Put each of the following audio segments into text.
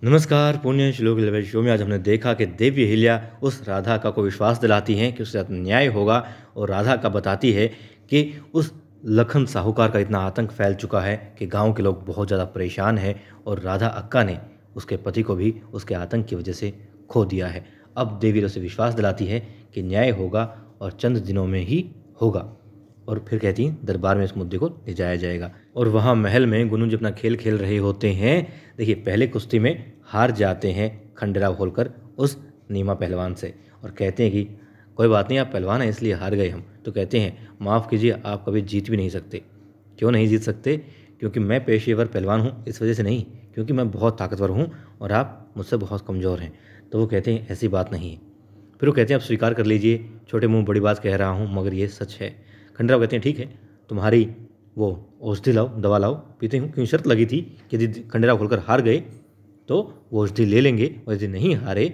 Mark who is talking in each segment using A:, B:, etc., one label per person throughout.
A: नमस्कार, पुण्य श्लोक लेवल शो में आज हमने देखा कि देवी अहिल्या उस राधा को विश्वास दिलाती हैं कि उसके साथ न्याय होगा और राधा का बताती है कि उस लखन साहूकार का इतना आतंक फैल चुका है कि गांव के लोग बहुत ज़्यादा परेशान हैं और राधा अक्का ने उसके पति को भी उसके आतंक की वजह से खो दिया है। अब देवी उसे विश्वास दिलाती है कि न्याय होगा और चंद दिनों में ही होगा और फिर कहती हैं दरबार में इस मुद्दे को ले जाया जाएगा। और वहाँ महल में गुनू जी अपना खेल खेल रहे होते हैं। देखिए, पहले कुश्ती में हार जाते हैं खंडेराव होलकर उस नीमा पहलवान से और कहते हैं कि कोई बात नहीं, आप पहलवान हैं इसलिए हार गए हम। तो कहते हैं माफ़ कीजिए, आप कभी जीत भी नहीं सकते। क्यों नहीं जीत सकते? क्योंकि मैं पेशेवर पहलवान हूँ, इस वजह से नहीं, क्योंकि मैं बहुत ताकतवर हूँ और आप मुझसे बहुत कमज़ोर हैं। तो वो कहते हैं ऐसी बात नहीं है। फिर वो कहते हैं आप स्वीकार कर लीजिए, छोटे मुँह बड़ी बात कह रहा हूँ मगर ये सच है। खंडेराव कहते हैं ठीक है, तुम्हारी वो औषधि लाओ, दवा लाओ, पीते हूँ। क्यों शर्त लगी थी कि यदि खंडेराव होलकर हार गए तो वो औषधि ले लेंगे और यदि नहीं हारे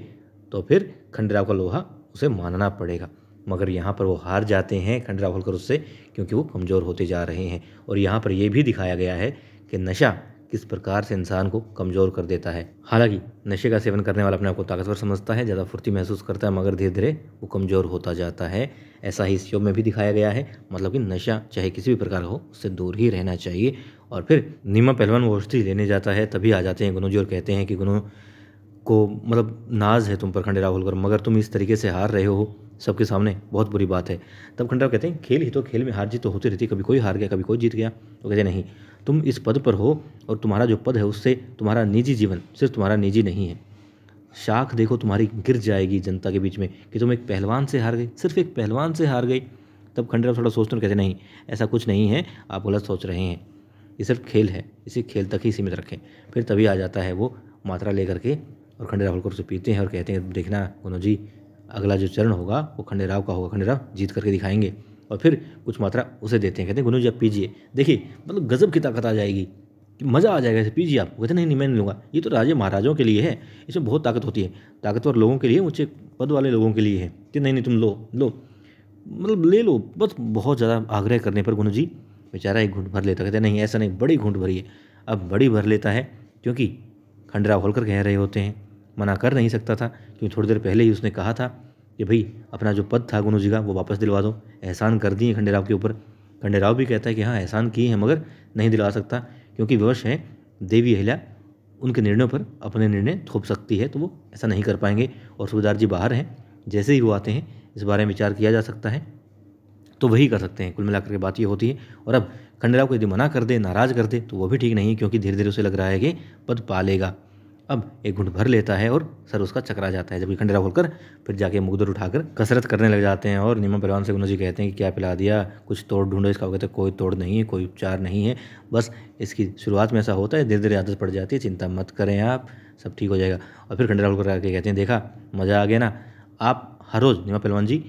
A: तो फिर खंडेराव का लोहा उसे मानना पड़ेगा। मगर यहाँ पर वो हार जाते हैं खंडेराव होलकर उससे, क्योंकि वो कमज़ोर होते जा रहे हैं। और यहाँ पर ये भी दिखाया गया है कि नशा किस प्रकार से इंसान को कमज़ोर कर देता है। हालांकि नशे का सेवन करने वाला अपने आप को ताकतवर समझता है, ज़्यादा फुर्ती महसूस करता है, मगर धीरे धीरे वो कमज़ोर होता जाता है। ऐसा ही इस शो में भी दिखाया गया है। मतलब कि नशा चाहे किसी भी प्रकार का हो, उससे दूर ही रहना चाहिए। और फिर नीमा पहलवान वो औषधि लेने जाता है, तभी आ जाते हैं गुनू जी और कहते हैं कि गुनू को मतलब नाज है तुम पर खंडेराव होलकर, मगर तुम इस तरीके से हार रहे हो सबके सामने, बहुत बुरी बात है। तब खंडेराव कहते हैं खेल ही तो, खेल में हार जीत तो होती रहती, कभी कोई हार गया कभी कोई जीत गया। तो कहते नहीं, तुम इस पद पर हो और तुम्हारा जो पद है उससे तुम्हारा निजी जीवन सिर्फ तुम्हारा निजी नहीं है। शाख देखो तुम्हारी गिर जाएगी जनता के बीच में कि तुम एक पहलवान से हार गई, सिर्फ एक पहलवान से हार गई। तब खंडेराव थोड़ा सोचते हैं, कहते नहीं ऐसा कुछ नहीं है, आप गलत सोच रहे हैं, ये सिर्फ खेल है, इसी खेल तक ही सीमित रखें। फिर तभी आ जाता है वो मात्रा लेकर के और खंडेराव होलकर उसे पीते हैं और कहते हैं देखना गुनू जी, अगला जो चरण होगा वो खंडेराव का होगा, खंडेराव जीत करके दिखाएंगे। और फिर कुछ मात्रा उसे देते हैं, कहते हैं गुनू जी आप पीजिए, देखिए मतलब गजब की ताकत आ जाएगी, मज़ा आ जाएगा, ऐसे पीजिए आप। कहते नहीं मैं नहीं लूँगा, ये तो राजे महाराजों के लिए है, इसमें बहुत ताकत होती है, ताकतवर लोगों के लिए, ऊँचे पद वाले लोगों के लिए है। कि नहीं नहीं तुम लो लो, मतलब ले लो बस। बहुत ज़्यादा आग्रह करने पर गुनू जी बेचारा एक घूंट भर लेता। कहते नहीं ऐसा नहीं, बड़ी घूंट भरी है। अब बड़ी भर लेता है क्योंकि खंडेराव होलकर कह रहे होते हैं, मना कर नहीं सकता था क्योंकि थोड़ी देर पहले ही उसने कहा था कि भाई अपना जो पद था गुनू जी का वो वापस दिलवा दो, एहसान कर दिए खंडेराव के ऊपर। खंडेराव भी कहता है कि हाँ एहसान किए हैं मगर नहीं दिलवा सकता, क्योंकि विवश है देवी अहिल्या उनके निर्णयों पर अपने निर्णय थोप सकती है, तो वो ऐसा नहीं कर पाएंगे। और सूबेदार जी बाहर हैं, जैसे ही वो आते हैं इस बारे में विचार किया जा सकता है तो वही कर सकते हैं। कुल मिलाकर के बात ये होती है। और अब खंडेराव को यदि मना कर दे, नाराज़ कर दे तो वो भी ठीक नहीं है, क्योंकि धीरे धीरे उसे लग रहा है कि पद पा लेगा। अब एक घुंट भर लेता है और सर उसका चकरा जाता है। जबकि खंडेराव होलकर फिर जाके मुकदर उठाकर कसरत करने लग जाते हैं। और नीमा पहलवान से गुनू जी कहते हैं कि क्या पिला दिया, कुछ तोड़ ढूंढो इसका। वो कहते हैं कोई तोड़ नहीं है, कोई उपचार नहीं है, बस इसकी शुरुआत में ऐसा होता है, धीरे धीरे आदत पड़ जाती है, चिंता मत करें आप, सब ठीक हो जाएगा। और फिर खंडेराव होलकर आके कहते हैं देखा मज़ा आ गया ना, आप हर रोज़ नीमा पहलवान जी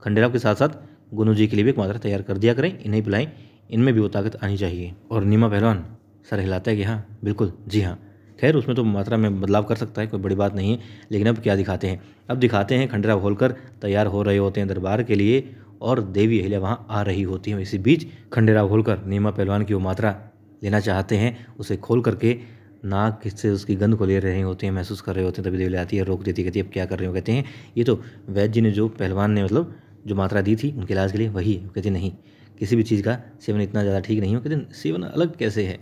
A: खंडेराव के साथ साथ गुनू जी के लिए भी एक मात्रा तैयार कर दिया करें, इन्हें पिलाएं, इनमें भी वो ताकत आनी चाहिए। और नीमा पहलवान सर हिलाता है कि हाँ बिल्कुल जी हाँ। खैर उसमें तो मात्रा में बदलाव कर सकता है, कोई बड़ी बात नहीं है। लेकिन अब क्या दिखाते हैं, अब दिखाते हैं खंडेराव होलकर तैयार हो रहे होते हैं दरबार के लिए और देवी अहिल्या वहाँ आ रही होती हैं। इसी बीच खंडेराव होलकर नीमा पहलवान की वो मात्रा लेना चाहते हैं, उसे खोल करके नाक से उसकी गंध को ले रहे होते हैं, महसूस कर रहे होते हैं। तभी देवी आती है, रोक देती, कहती है अब क्या कर रहे हो। कहते हैं ये तो वैद्य जी ने, जो पहलवान ने मतलब जो मात्रा दी थी उनके इलाज के लिए वही है। कहते नहीं किसी भी चीज़ का सेवन इतना ज़्यादा ठीक नहीं हो। कहते सेवन अलग कैसे है,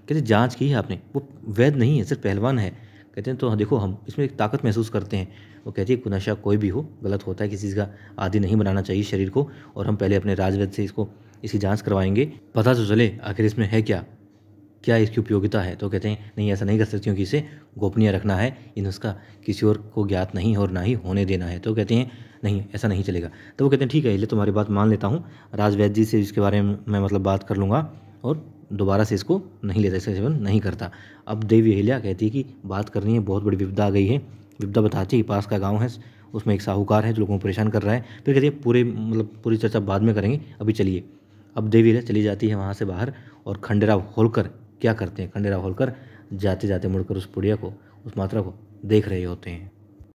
A: कहते जांच की है आपने, वो वैद्य नहीं है सिर्फ पहलवान है। कहते हैं तो देखो हम इसमें एक ताकत महसूस करते हैं। वो कहती है नशा कोई भी हो गलत होता है, किसी चीज़ का आदी नहीं बनाना चाहिए शरीर को, और हम पहले अपने राजवैद्य से इसकी जाँच करवाएंगे, पता तो चले आखिर इसमें है क्या, क्या इसकी उपयोगिता है। तो कहते हैं नहीं ऐसा नहीं कर सकते, क्योंकि इसे गोपनीय रखना है, इन उसका किसी और को ज्ञात नहीं और ना ही होने देना है। तो कहते हैं नहीं ऐसा नहीं चलेगा। तो वो कहते हैं ठीक है इसलिए तुम्हारी बात मान लेता हूँ, राजवैद्य जी से इसके बारे में मैं मतलब बात कर लूँगा और दोबारा से इसको नहीं लेता, इसका सेवन नहीं करता। अब देवी अहिल्या कहती है कि बात करनी है, बहुत बड़ी विपदा आ गई है। विपदा बताती है कि पास का गाँव है, उसमें एक साहूकार है जो लोगों को परेशान कर रहा है। फिर कहती है पूरी चर्चा बाद में करेंगे, अभी चलिए। अब देवी अहिल्या चली जाती है वहाँ से बाहर और खंडेराव होलकर क्या करते हैं, खंडेराव होलकर जाते जाते मुड़कर उस पुड़िया को, उस मात्रा को देख रहे होते हैं।